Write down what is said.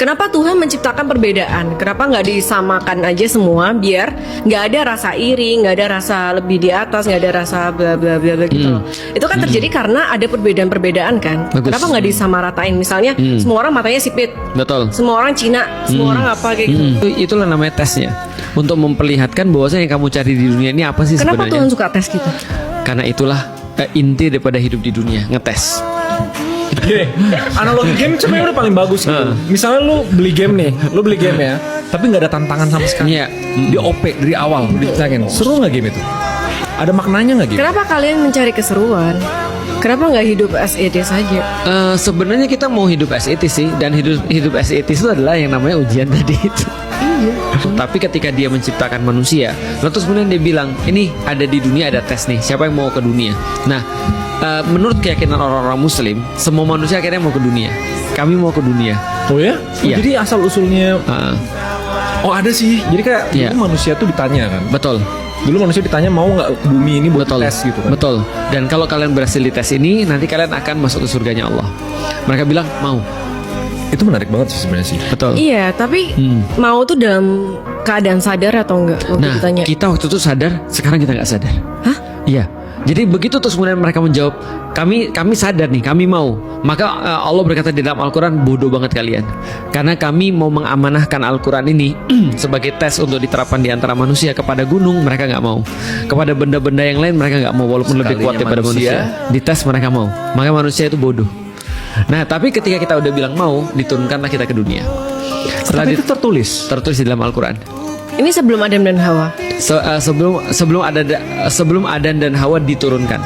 Kenapa Tuhan menciptakan perbedaan? Kenapa nggak disamakan aja semua biar nggak ada rasa iri, nggak ada rasa lebih di atas, nggak ada rasa bla bla bla bla gitu loh. Itu kan terjadi karena ada perbedaan-perbedaan kan. Bagus. Kenapa nggak disamaratain? Misalnya semua orang matanya sipit, Betul. semua orang Cina, semua orang apa kayak gitu. Itulah namanya tesnya, untuk memperlihatkan bahwasanya yang kamu cari di dunia ini apa sih Kenapa sebenarnya. Tuhan suka tes kita? Karena itulah inti daripada hidup di dunia, ngetes. Analogi game sebenarnya udah paling bagus gitu. Misalnya lu beli game nih, lu beli game ya, tapi nggak ada tantangan sama sekali. Iya. Di OP dari awal ditantangin. Seru nggak game itu? Ada maknanya nggak game? Kenapa kalian mencari keseruan? Kenapa nggak hidup as it is saja? Sebenarnya kita mau hidup as it is sih, dan hidup as it is itu adalah yang namanya ujian tadi itu. Iya. Tapi ketika dia menciptakan manusia, lalu terus kemudian dia bilang, ini ada di dunia ada tes nih, siapa yang mau ke dunia? Nah, menurut keyakinan orang-orang Muslim, semua manusia akhirnya mau ke dunia. Kami mau ke dunia. Oh ya? Iya. Jadi asal usulnya, oh ada sih. Jadi kayak Iya. dulu manusia tuh ditanya kan. Betul. Dulu manusia ditanya mau nggak ke bumi ini buat Betul. tes gitu kan. Betul. Dan kalau kalian berhasil di tes ini, nanti kalian akan masuk ke surganya Allah. Mereka bilang mau. Itu menarik banget sih sebenarnya sih. Betul. Iya, tapi mau tuh dalam keadaan sadar atau enggak? Waktu Nah, ditanya. kita waktu itu sadar, sekarang kita nggak sadar. Hah? Iya. Jadi begitu terus kemudian mereka menjawab, kami sadar nih, kami mau. Maka Allah berkata di dalam Al-Quran, bodoh banget kalian. Karena kami mau mengamanahkan Al-Quran ini sebagai tes untuk diterapkan di antara manusia. Kepada gunung mereka nggak mau. Kepada benda-benda yang lain mereka nggak mau, walaupun lebih kuat daripada manusia. Dites mereka mau. Maka manusia itu bodoh. Nah, tapi ketika kita udah bilang mau, diturunkanlah kita ke dunia. Setelah Tapi itu tertulis. tertulis di dalam Al-Quran. Ini sebelum Adam dan Hawa. Sebelum Adam dan Hawa diturunkan.